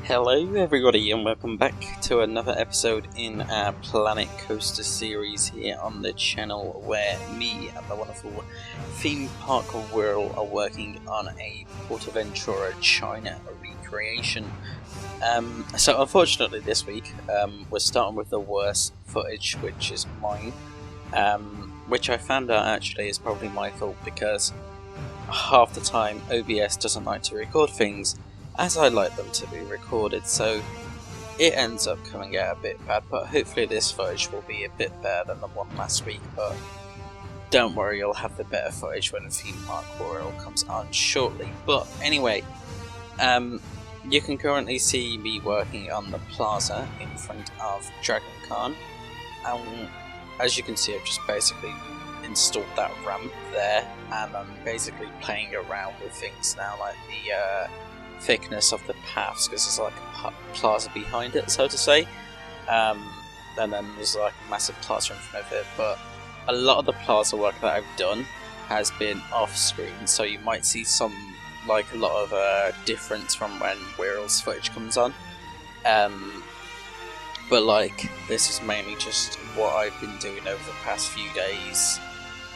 Hello everybody and welcome back to another episode in our Planet Coaster series here on the channel, where me and the wonderful Theme Park Wirral are working on a PortAventura China recreation. So unfortunately this week we're starting with the worst footage, which is mine, which I found out actually is probably my fault, because half the time OBS doesn't like to record things as I like them to be recorded, so it ends up coming out a bit bad, but hopefully this footage will be a bit better than the one last week. But don't worry, you'll have the better footage when Theme Park Wirral comes on shortly. But anyway, you can currently see me working on the plaza in front of Dragon Khan, and as you can see I've just basically installed that ramp there, and I'm basically playing around with things now, like the thickness of the paths, because there's like a plaza behind it, so to say, and then there's like a massive plaza in front of it. But a lot of the plaza work that I've done has been off screen, so you might see some, like, a lot of difference from when Wirral's footage comes on, but like this is mainly just what I've been doing over the past few days.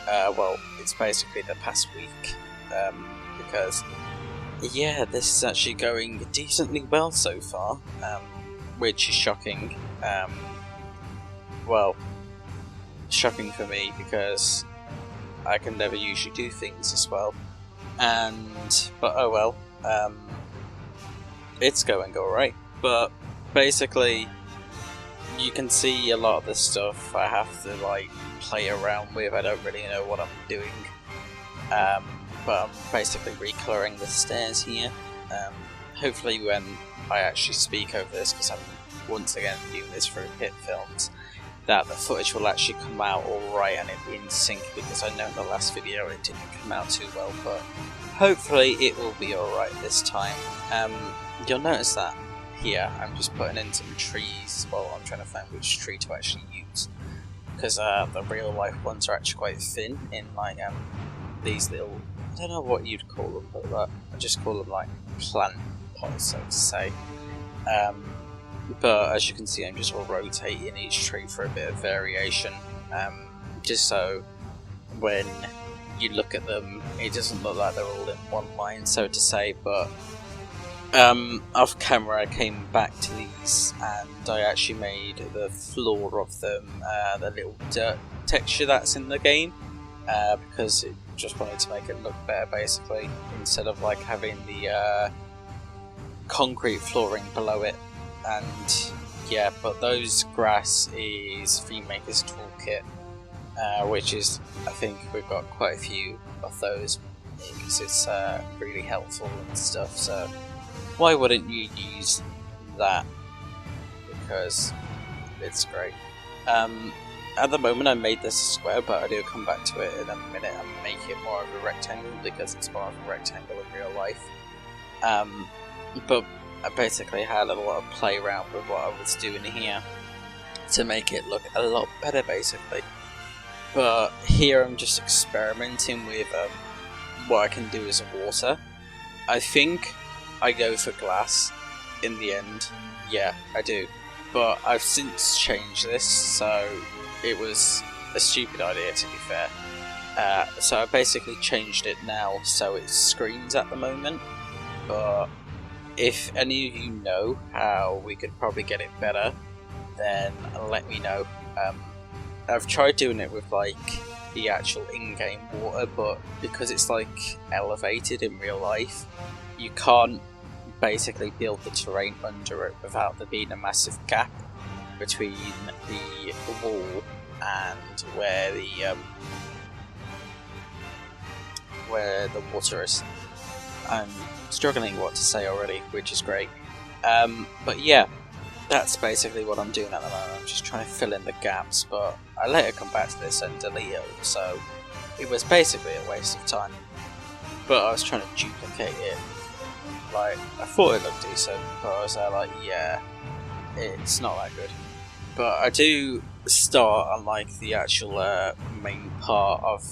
Well, it's basically the past week, because yeah, this is actually going decently well so far, which is shocking. Well, shocking for me, because I can never usually do things as well. But oh well, it's going alright. But basically, you can see a lot of the stuff I have to like play around with. I don't really know what I'm doing. But I'm basically recolouring the stairs here. Hopefully when I actually speak over this, because I'm once again doing this for Hit Films, that the footage will actually come out alright and it'll be in sync, because I know in the last video it didn't come out too well, but hopefully it will be alright this time. You'll notice that here I'm just putting in some trees. Well, I'm trying to find which tree to actually use, because the real life ones are actually quite thin in like these little, I don't know what you'd call them, but I just call them like plant pots, so to say. But as you can see, I'm just rotating each tree for a bit of variation, just so when you look at them, it doesn't look like they're all in one line, so to say. But off camera I came back to these and I actually made the floor of them the little dirt texture that's in the game, because it just wanted to make it look better, basically, instead of like having the concrete flooring below it. And yeah, but those grass is Theme Maker's Toolkit, which is, I think we've got quite a few of those, because it's really helpful and stuff, so why wouldn't you use that, because it's great. At the moment I made this a square, but I do come back to it in a minute and make it more of a rectangle, because it's more of a rectangle in real life. But I basically had a lot of play around with what I was doing here to make it look a lot better, basically. But here I'm just experimenting with what I can do as water. I think I go for glass in the end. Yeah, I do. But I've since changed this, so it was a stupid idea, to be fair. So I basically changed it now so it screens at the moment. But if any of you know how we could probably get it better, then let me know. I've tried doing it with like the actual in-game water, but because it's like elevated in real life, you can't basically build the terrain under it without there being a massive gap between the wall and where the water is. I'm struggling what to say already, which is great. But yeah, that's basically what I'm doing at the moment. I'm just trying to fill in the gaps, but I later come back to this and delete it, so it was basically a waste of time. But I was trying to duplicate it. Like, I thought it looked decent, but I was like, yeah, it's not that good. But I do start on like the actual main part of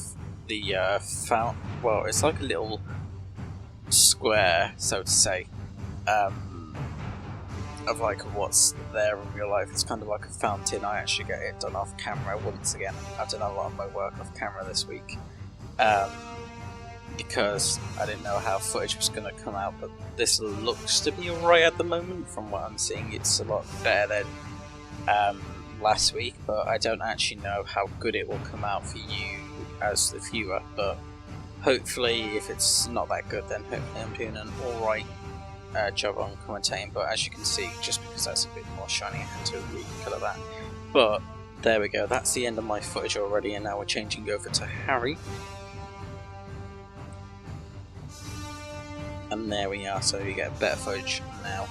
the fountain. Well, it's like a little square, so to say, of like what's there in real life. It's kind of like a fountain. I actually get it done off camera once again. I've done a lot of my work off camera this week. Because I didn't know how footage was going to come out, but this looks to be alright at the moment. From what I'm seeing, it's a lot better than last week, but I don't actually know how good it will come out for you as the viewer. But hopefully, if it's not that good, then hopefully I'm doing an alright job on commentating. But as you can see, just because that's a bit more shiny, I had to recolour that. But there we go, that's the end of my footage already, and now we're changing over to Harry. And there we are, so you get better footage now.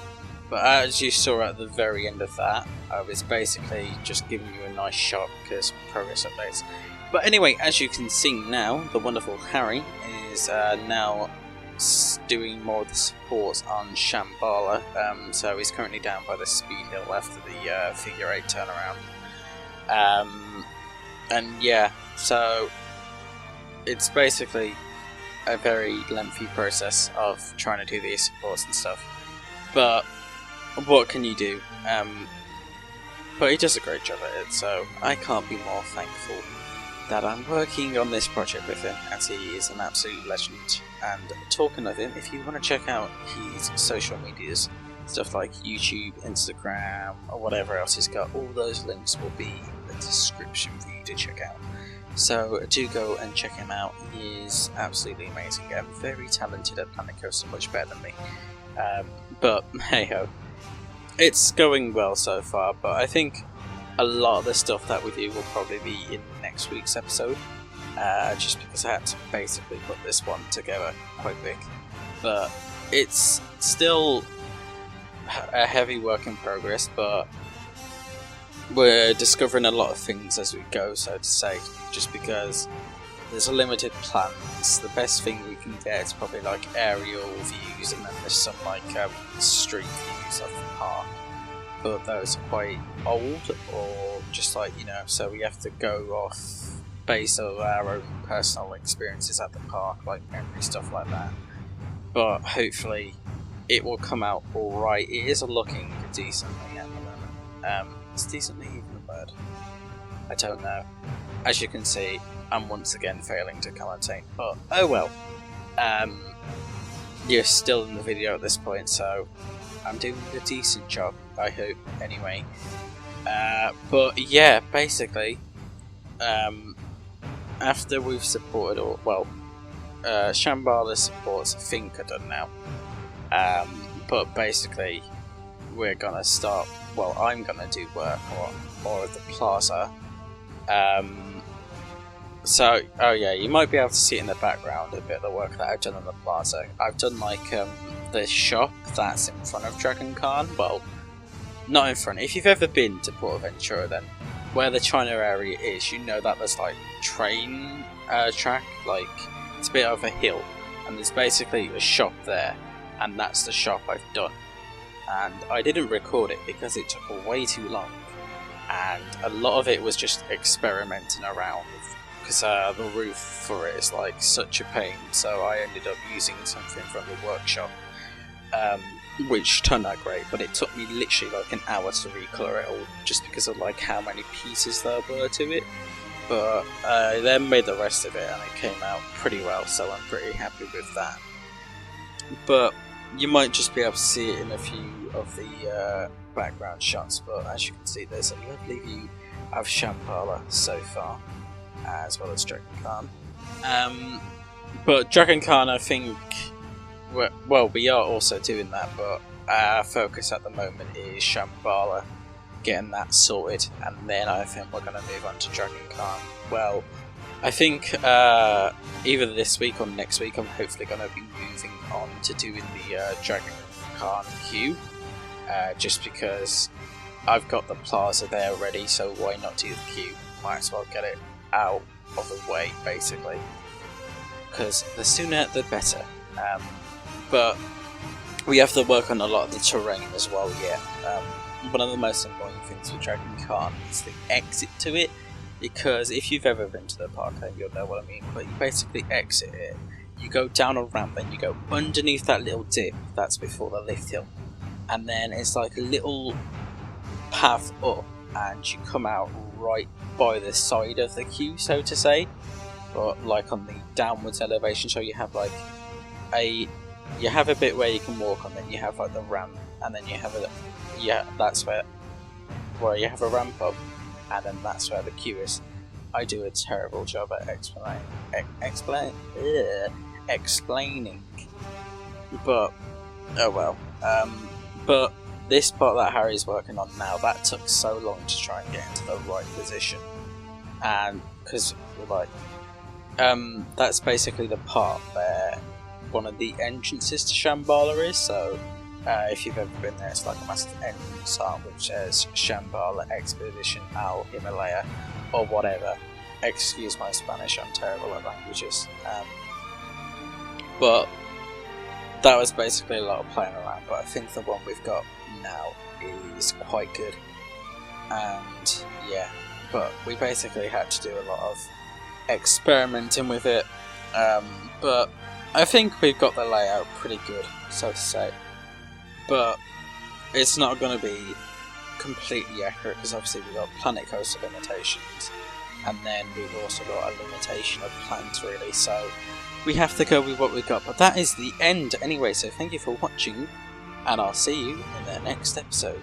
But as you saw at the very end of that, I was basically just giving you a nice shot because progress updates. But anyway, as you can see now, the wonderful Harry is now doing more of the supports on Shambhala. So he's currently down by the speed hill after the figure 8 turnaround. And yeah, so it's basically a very lengthy process of trying to do these supports and stuff, but what can you do? But he does a great job at it, so I can't be more thankful that I'm working on this project with him, as he is an absolute legend. And talking of him, if you want to check out his social medias, stuff like YouTube, Instagram, or whatever else he's got, all those links will be in the description for you to check out. So do go and check him out. He is absolutely amazing and very talented at Planet Coaster, much better than me. But hey ho, it's going well so far. But I think a lot of the stuff that we do will probably be in next week's episode, just because I had to basically put this one together quite big. But it's still a heavy work in progress, but we're discovering a lot of things as we go, so to say, just because there's a limited plan. The best thing we can get is probably like aerial views, and then there's some like street views of the park, but those are quite old, or just like, you know, so we have to go off base of our own personal experiences at the park, like memory stuff like that. But hopefully it will come out alright. It is looking decently at the moment. Is decently even a word? I don't know. As you can see, I'm once again failing to commentate, but oh well. You're still in the video at this point, so I'm doing a decent job, I hope, anyway. But yeah, basically, after we've supported all, well, Shambhala supports I think are done now. But basically, we're gonna start, well, I'm gonna do work on more of the plaza. So, oh yeah, you might be able to see it in the background, a bit of the work that I've done on the plaza. I've done like the shop that's in front of Dragon Khan. Well, not in front. If you've ever been to PortAventura, then where the China area is, you know that there's like train track, like it's a bit of a hill, and there's basically a shop there, and that's the shop I've done. And I didn't record it because it took way too long, and a lot of it was just experimenting around, because the roof for it is like such a pain, so I ended up using something from the workshop, which turned out great, but it took me literally like an hour to recolour it all, just because of like how many pieces there were to it. But I then made the rest of it and it came out pretty well, so I'm pretty happy with that. But you might just be able to see it in a few of the background shots, but as you can see, there's a lovely view of Shambhala so far, as well as Dragon Khan. But Dragon Khan, I think, well, we are also doing that, but our focus at the moment is Shambhala, getting that sorted, and then I think we're going to move on to Dragon Khan. Well, I think either this week or next week I'm hopefully going to be moving on to doing the Dragon Khan queue, just because I've got the plaza there already, so why not do the queue? Might as well get it out of the way, basically, because the sooner the better. But we have to work on a lot of the terrain as well yet. One of the most annoying things with Dragon Khan is the exit to it, because if you've ever been to the park, then you'll know what I mean, but you basically exit it, you go down a ramp, then you go underneath that little dip, that's before the lift hill, and then it's like a little path up, and you come out right by the side of the queue, so to say, but like on the downwards elevation. So you have like a bit where you can walk on, then you have like the ramp, and then you have that's where you have a ramp up, and then that's where the queue is. I do a terrible job at explaining, but oh well. But this part that Harry's working on now, that took so long to try and get into the right position, and because that's basically the part where one of the entrances to Shambhala is. So if you've ever been there, it's like a massive entrance art which says Shambhala Expedition Al Himalaya or whatever. Excuse my Spanish, I'm terrible at languages. But that was basically a lot of playing around, but I think the one we've got now is quite good. And yeah, but we basically had to do a lot of experimenting with it. But I think we've got the layout pretty good, so to say. But it's not going to be completely accurate, because obviously we've got Planet Coaster limitations, and then we've also got a limitation of plans, really, so we have to go with what we've got. But that is the end anyway, so thank you for watching, and I'll see you in the next episode.